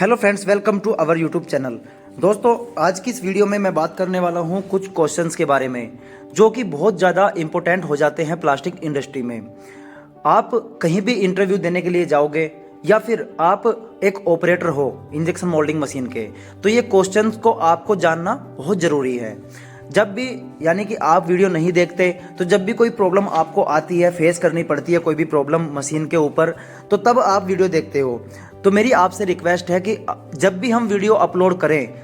Hello friends, welcome to our YouTube channel. दोस्तों, आज की इस वीडियो में मैं बात करने वाला हूं कुछ क्वेश्चंस के बारे में जो कि बहुत ज़्यादा इंपॉर्टेंट हो जाते हैं प्लास्टिक इंडस्ट्री में। आप कहीं भी इंटरव्यू देने के लिए जाओगे या फिर आप एक ऑपरेटर हो इंजेक्शन मोल्डिंग मशीन के, तो ये क्वेश्चंस को आपको जानना बहुत ज़रूरी है। जब भी यानी कि आप वीडियो नहीं देखते तो जब भी कोई प्रॉब्लम आपको आती है, फेस करनी पड़ती है कोई भी प्रॉब्लम मशीन के ऊपर, तो तब आप वीडियो देखते हो। तो मेरी आपसे रिक्वेस्ट है कि जब भी हम वीडियो अपलोड करें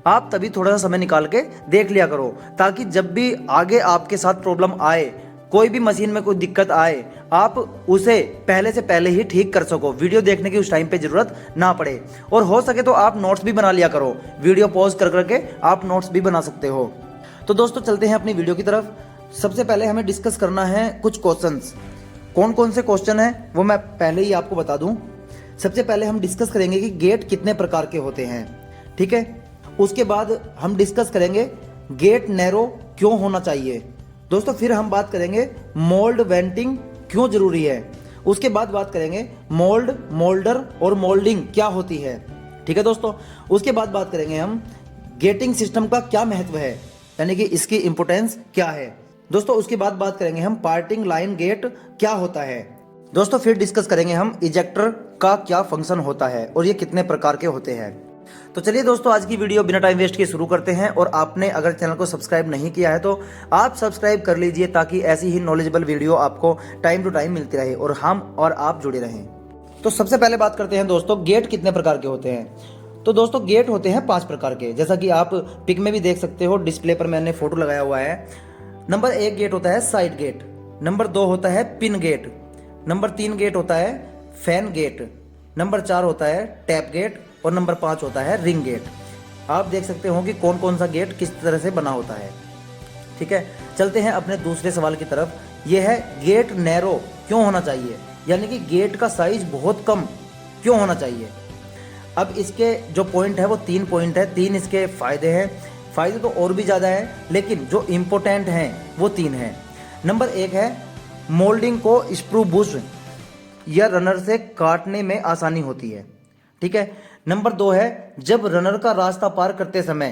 आप तभी थोड़ा सा समय निकाल के देख लिया करो, ताकि जब भी आगे आपके साथ प्रॉब्लम आए, कोई भी मशीन में कोई दिक्कत आए, आप उसे पहले से पहले ही ठीक कर सको, वीडियो देखने की उस टाइम पे ज़रूरत ना पड़े। और हो सके तो आप नोट्स भी बना लिया करो, वीडियो पॉज कर करके आप नोट्स भी बना सकते हो। तो दोस्तों, चलते हैं अपनी वीडियो की तरफ। सबसे पहले हमें डिस्कस करना है कुछ क्वेश्चंस। कौन कौन से क्वेश्चन हैं वो मैं पहले ही आपको बता दूं। सबसे पहले हम डिस्कस करेंगे कि गेट कितने प्रकार के होते हैं, ठीक है। उसके बाद हम डिस्कस करेंगे गेट नैरो क्यों होना चाहिए। दोस्तों, फिर हम बात करेंगे मोल्ड वेंटिंग क्यों जरूरी है। उसके बाद बात करेंगे मोल्ड, मोल्डर और मोल्डिंग क्या होती है, ठीक है दोस्तों। उसके बाद बात करेंगे हम गेटिंग सिस्टम का क्या महत्व है, यानी कि इसकी इंपोर्टेंस क्या है दोस्तों। उसके बाद बात करेंगे हम पार्टिंग लाइन गेट क्या होता है दोस्तों। फिर डिस्कस करेंगे हम इजेक्टर का क्या फंक्शन होता है और ये कितने प्रकार के होते हैं। तो चलिए दोस्तों, आज की वीडियो बिना टाइम वेस्ट किए शुरू करते हैं। और आपने अगर चैनल को सब्सक्राइब नहीं किया है तो आप सब्सक्राइब कर लीजिए, ताकि ऐसी ही नॉलेजेबल वीडियो आपको टाइम टू टाइम मिलती रहे और हम और आप जुड़े रहें। तो सबसे पहले बात करते हैं दोस्तों, गेट कितने प्रकार के होते हैं। तो दोस्तों, गेट होते हैं 5 प्रकार के, जैसा कि आप पिक में भी देख सकते हो, डिस्प्ले पर मैंने फोटो लगाया हुआ है। नंबर 1 गेट होता है साइड गेट, नंबर 2 होता है पिन गेट, नंबर 3 गेट होता है फैन गेट, नंबर 4 होता है टैप गेट और नंबर 5 होता है रिंग गेट। आप देख सकते हो कि कौन कौन सा गेट किस तरह से बना होता है, ठीक है। चलते हैं अपने दूसरे सवाल की तरफ। यह है गेट नैरो क्यों होना चाहिए, यानी कि गेट का साइज बहुत कम क्यों होना चाहिए। अब इसके जो पॉइंट है वो 3 पॉइंट है, 3 इसके फायदे हैं। फायदे तो और भी ज़्यादा है, लेकिन जो इम्पोर्टेंट हैं वो 3 हैं। नंबर 1 है मोल्डिंग को स्क्रू बुश या रनर से काटने में आसानी होती है, ठीक है। नंबर 2 है जब रनर का रास्ता पार करते समय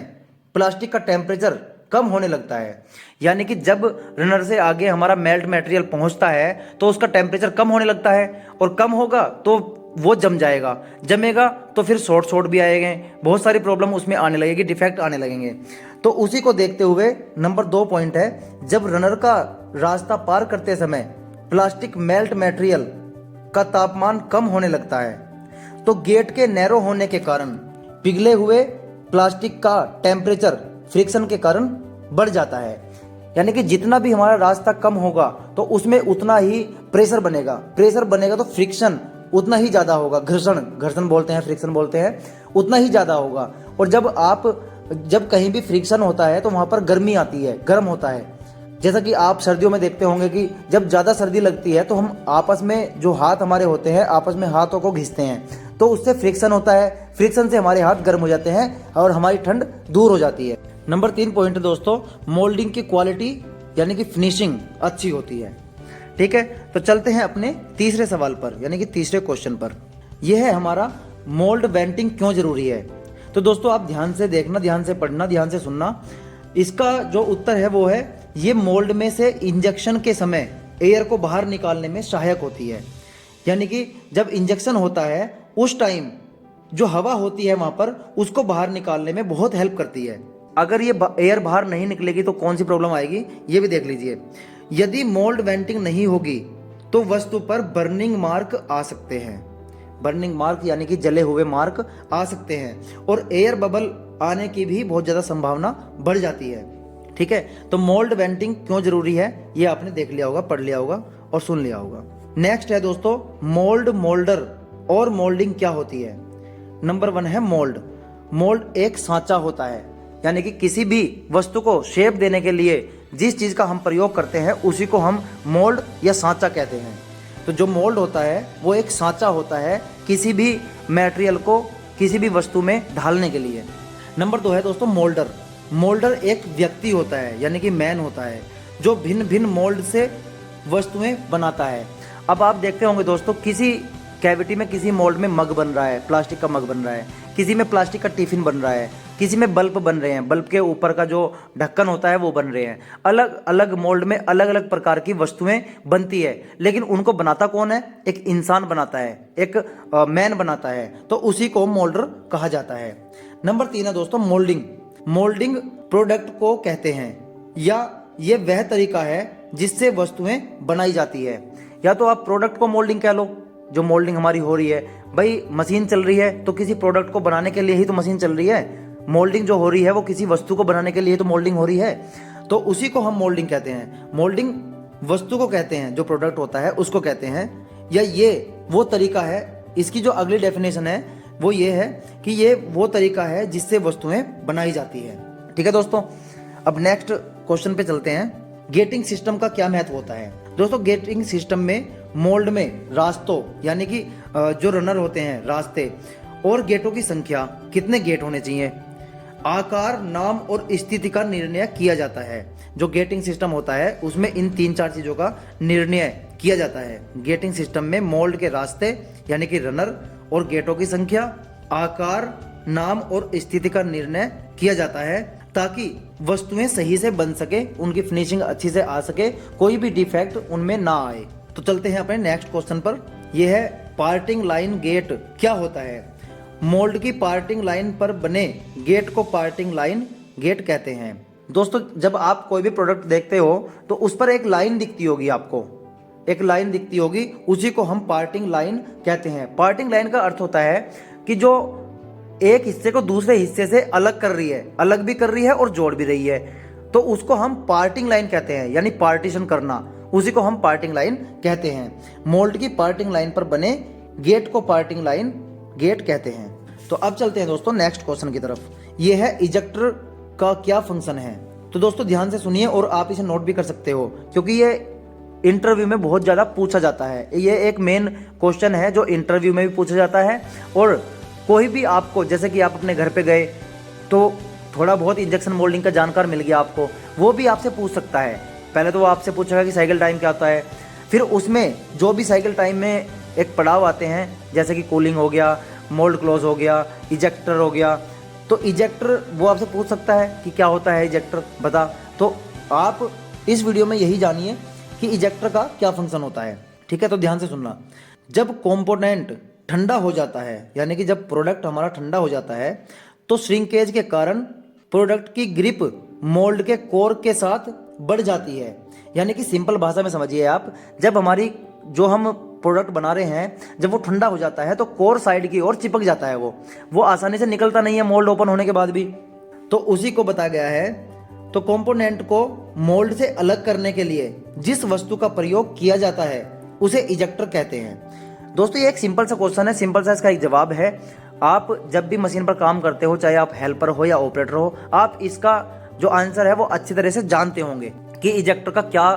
प्लास्टिक का टेम्परेचर कम होने लगता है, यानी कि जब रनर से आगे हमारा मेल्ट मटेरियल पहुंचता है तो उसका टेम्परेचर कम होने लगता है, और कम होगा तो वो जम जाएगा, जमेगा तो फिर शॉर्ट भी आएंगे, बहुत सारी प्रॉब्लम उसमें आने लगेगी, डिफेक्ट आने लगेंगे। तो उसी को देखते हुए नंबर 2 पॉइंट है जब रनर का रास्ता पार करते समय प्लास्टिक मेल्ट मटेरियल का तापमान कम होने लगता है, तो गेट के नैरो होने के कारण पिघले हुए प्लास्टिक का टेम्परेचर फ्रिक्शन के कारण बढ़ जाता है। यानी कि जितना भी हमारा रास्ता कम होगा तो उसमें उतना ही प्रेशर बनेगा, प्रेशर बनेगा तो फ्रिक्शन उतना ही ज़्यादा होगा, घर्षण बोलते हैं, फ्रिक्शन बोलते हैं, उतना ही ज़्यादा होगा। और जब कहीं भी फ्रिक्शन होता है तो वहाँ पर गर्मी आती है, गर्म होता है। जैसा कि आप सर्दियों में देखते होंगे कि जब ज़्यादा सर्दी लगती है तो हम आपस में जो हाथ हमारे होते हैं आपस में हाथों को घिसते हैं, तो उससे फ्रिक्शन होता है, फ्रिक्शन से हमारे हाथ गर्म हो जाते हैं और हमारी ठंड दूर हो जाती है। नंबर 3 पॉइंट दोस्तों, मोल्डिंग की क्वालिटी यानी कि फिनिशिंग अच्छी होती है, ठीक है। तो चलते हैं अपने तीसरे सवाल पर, यानी कि तीसरे क्वेश्चन पर। यह है हमारा मोल्ड वेंटिंग क्यों जरूरी है। तो दोस्तों, आप ध्यान से देखना, ध्यान से पढ़ना, ध्यान से सुनना। इसका जो उत्तर है वो है ये मोल्ड में से इंजेक्शन के समय एयर को बाहर निकालने में सहायक होती है। यानी कि जब इंजेक्शन होता है उस टाइम जो हवा होती है वहां पर उसको बाहर निकालने में बहुत हेल्प करती है। अगर ये एयर बाहर नहीं निकलेगी तो कौन सी प्रॉब्लम आएगी ये भी देख लीजिए। यदि मोल्ड वेंटिंग नहीं होगी तो वस्तु पर बर्निंग मार्क आ सकते हैं, बर्निंग मार्क यानी कि जले हुए मार्क आ सकते हैं, और एयर बबल आने की भी बहुत ज़्यादा संभावना बढ़ जाती है, ठीक है। तो मोल्ड वेंटिंग क्यों जरूरी है ये आपने देख लिया होगा, पढ़ लिया होगा और सुन लिया होगा। नेक्स्ट है दोस्तों मोल्ड, मोल्डर और मोल्डिंग क्या होती है। नंबर 1 है मोल्ड। मोल्ड एक सांचा होता है, यानी कि किसी भी वस्तु को शेप देने के लिए जिस चीज़ का हम प्रयोग करते हैं उसी को हम मोल्ड या सांचा कहते हैं। तो जो मोल्ड होता है वो एक सांचा होता है किसी भी मटेरियल को किसी भी वस्तु में ढालने के लिए। नंबर 2 है दोस्तों मोल्डर। मोल्डर एक व्यक्ति होता है, यानी कि मैन होता है, जो भिन्न भिन्न मोल्ड से वस्तुएं बनाता है। अब आप देखते होंगे दोस्तों, किसी कैविटी में किसी मोल्ड में मग बन रहा है, प्लास्टिक का मग बन रहा है, किसी में प्लास्टिक का टिफिन बन रहा है, किसी में बल्ब बन रहे हैं, बल्ब के ऊपर का जो ढक्कन होता है वो बन रहे हैं। अलग अलग मोल्ड में अलग अलग प्रकार की वस्तुएं बनती है, लेकिन उनको बनाता कौन है? एक इंसान बनाता है, एक मैन बनाता है, तो उसी को मोल्डर कहा जाता है। नंबर 3 है दोस्तों मोल्डिंग। मोल्डिंग प्रोडक्ट को कहते हैं, या ये वह तरीका है जिससे वस्तुएं बनाई जाती है। या तो आप प्रोडक्ट को मोल्डिंग कह लो, जो मोल्डिंग हमारी हो रही है, भाई मशीन चल रही है तो किसी प्रोडक्ट को बनाने के लिए ही तो मशीन चल रही है। मोल्डिंग जो हो रही है वो किसी वस्तु को बनाने के लिए तो मोल्डिंग हो रही है, तो उसी को हम मोल्डिंग कहते हैं। मोल्डिंग वस्तु को कहते हैं, जो प्रोडक्ट होता है उसको कहते हैं, या ये वो तरीका है। इसकी जो अगली डेफिनेशन है वो ये है कि ये वो तरीका है जिससे वस्तुएं बनाई जाती है। ठीक है दोस्तों, अब नेक्स्ट क्वेश्चन पे चलते हैं। गेटिंग सिस्टम का क्या महत्व होता है? दोस्तों गेटिंग सिस्टम में मोल्ड में रास्तों यानी कि जो रनर होते हैं रास्ते और गेटों की संख्या, कितने गेट होने चाहिए, आकार, नाम और स्थिति का निर्णय किया जाता है। जो गेटिंग सिस्टम होता है उसमें इन 3-4 चीजों का निर्णय किया जाता है। गेटिंग सिस्टम में मोल्ड के रास्ते यानी कि रनर और गेटों की संख्या, आकार, नाम और स्थिति का निर्णय किया जाता है, ताकि वस्तुएं सही से बन सके, उनकी फिनिशिंग अच्छी से आ सके, कोई भी डिफेक्ट उनमें ना आए। तो चलते हैं अपने नेक्स्ट क्वेश्चन पर। यह है पार्टिंग लाइन गेट क्या होता है? मोल्ड की पार्टिंग लाइन पर बने गेट को पार्टिंग लाइन गेट कहते हैं। दोस्तों जब आप कोई भी प्रोडक्ट देखते हो तो उस पर एक लाइन दिखती होगी, आपको एक लाइन दिखती होगी, उसी को हम पार्टिंग लाइन कहते हैं। पार्टिंग लाइन का अर्थ होता है कि जो एक हिस्से को दूसरे हिस्से से अलग कर रही है, अलग भी कर रही है और जोड़ भी रही है, तो उसको हम पार्टिंग लाइन कहते हैं, यानी पार्टीशन करना, उसी को हम पार्टिंग लाइन कहते हैं। मोल्ड की पार्टिंग लाइन पर बने गेट को पार्टिंग लाइन गेट कहते हैं। तो अब चलते हैं दोस्तों नेक्स्ट क्वेश्चन की तरफ। यह है इजेक्टर का क्या फंक्शन है? तो दोस्तों ध्यान से सुनिए और आप इसे नोट भी कर सकते हो, क्योंकि ये इंटरव्यू में बहुत ज़्यादा पूछा जाता है। ये एक मेन क्वेश्चन है जो इंटरव्यू में भी पूछा जाता है, और कोई भी आपको, जैसे कि आप अपने घर पे गए तो थोड़ा बहुत इंजेक्शन मोल्डिंग का जानकार मिल गया आपको, वो भी आपसे पूछ सकता है। पहले तो वो आपसे पूछेगा कि साइकिल टाइम क्या होता है, फिर उसमें जो भी साइकिल टाइम में एक पड़ाव आते हैं, जैसे कि कूलिंग हो गया, मोल्ड क्लोज हो गया, इजेक्टर हो गया, तो इजेक्टर वो आपसे पूछ सकता है कि क्या होता है इजेक्टर, बता। तो आप इस वीडियो में यही जानिए कि इजेक्टर का क्या फंक्शन होता है। ठीक है, तो ध्यान से सुनना। जब कंपोनेंट ठंडा हो जाता है, यानी कि जब प्रोडक्ट हमारा ठंडा हो जाता है, तो श्रिंकेज के कारण प्रोडक्ट की ग्रिप मोल्ड के कोर के साथ बढ़ जाती है। यानी कि सिंपल भाषा में समझिए आप, जब हमारी जो हम प्रोडक्ट बना रहे हैं, जब वो ठंडा हो जाता है तो कोर साइड की ओर चिपक जाता है, वो आसानी से निकलता नहीं है मोल्ड ओपन होने के बाद भी, तो उसी को बताया गया है। तो कंपोनेंट को मोल्ड से अलग करने के लिए जिस वस्तु का प्रयोग किया जाता है उसे इजेक्टर कहते हैं। दोस्तों ये एक सिंपल सा क्वेश्चन है, सिंपल सा इसका एक जवाब है। आप जब भी मशीन पर काम करते हो, चाहे आप हेल्पर हो या ऑपरेटर हो, आप इसका जो आंसर है वो अच्छी तरह से जानते होंगे कि इजेक्टर का क्या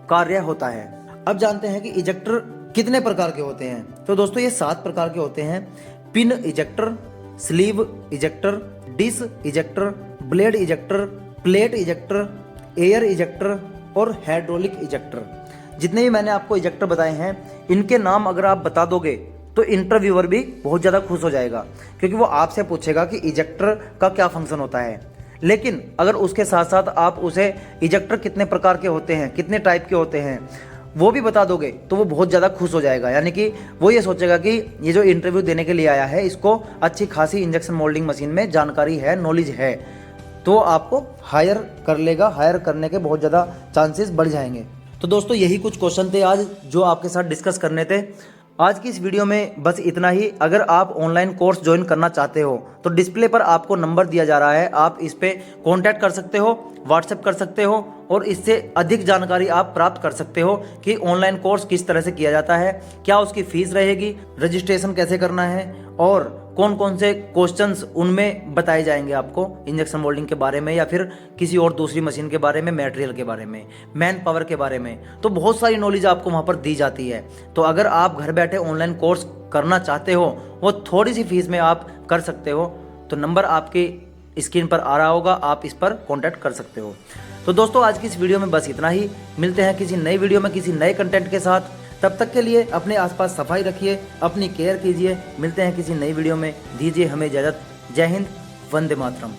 कार्य होता है। अब जानते हैं कि इजेक्टर कितने प्रकार के होते हैं। तो दोस्तों ये 7 प्रकार के होते हैं। Pin ejector, sleeve ejector, dish ejector, blade ejector, plate ejector, air ejector और हाइड्रोलिक इजेक्टर। जितने भी मैंने आपको इजेक्टर बताए हैं, इनके नाम अगर आप बता दोगे तो इंटरव्यूअर भी बहुत ज़्यादा खुश हो जाएगा, क्योंकि वो आपसे पूछेगा कि इजेक्टर का क्या फंक्शन होता है। लेकिन अगर उसके साथ साथ आप उसे इजेक्टर कितने प्रकार के होते हैं, कितने टाइप के होते हैं, वो भी बता दोगे तो वो बहुत ज़्यादा खुश हो जाएगा। यानी कि वो ये सोचेगा कि ये जो इंटरव्यू देने के लिए आया है, इसको अच्छी खासी इंजेक्शन मोल्डिंग मशीन में जानकारी है, नॉलेज है, तो आपको हायर कर लेगा। हायर करने के बहुत ज़्यादा चांसेस बढ़ जाएंगे। तो दोस्तों यही कुछ क्वेश्चन थे आज जो आपके साथ डिस्कस करने थे। आज की इस वीडियो में बस इतना ही। अगर आप ऑनलाइन कोर्स ज्वाइन करना चाहते हो तो डिस्प्ले पर आपको नंबर दिया जा रहा है, आप इस पे कांटेक्ट कर सकते हो, व्हाट्सएप कर सकते हो और इससे अधिक जानकारी आप प्राप्त कर सकते हो कि ऑनलाइन कोर्स किस तरह से किया जाता है, क्या उसकी फीस रहेगी, रजिस्ट्रेशन कैसे करना है और कौन कौन से क्वेश्चंस उनमें बताए जाएंगे आपको इंजेक्शन मोल्डिंग के बारे में या फिर किसी और दूसरी मशीन के बारे में, मटेरियल के बारे में, मैन पावर के बारे में। तो बहुत सारी नॉलेज आपको वहाँ पर दी जाती है। तो अगर आप घर बैठे ऑनलाइन कोर्स करना चाहते हो, वो थोड़ी सी फीस में आप कर सकते हो, तो नंबर आपकी स्क्रीन पर आ रहा होगा, आप इस पर कॉन्टैक्ट कर सकते हो। तो दोस्तों आज की इस वीडियो में बस इतना ही। मिलते हैं किसी नई वीडियो में किसी नए कंटेंट के साथ। तब तक के लिए अपने आसपास सफाई रखिए, अपनी केयर कीजिए। मिलते हैं किसी नई वीडियो में, दीजिए हमें इजाज़त। जय हिंद, वंदे मातरम।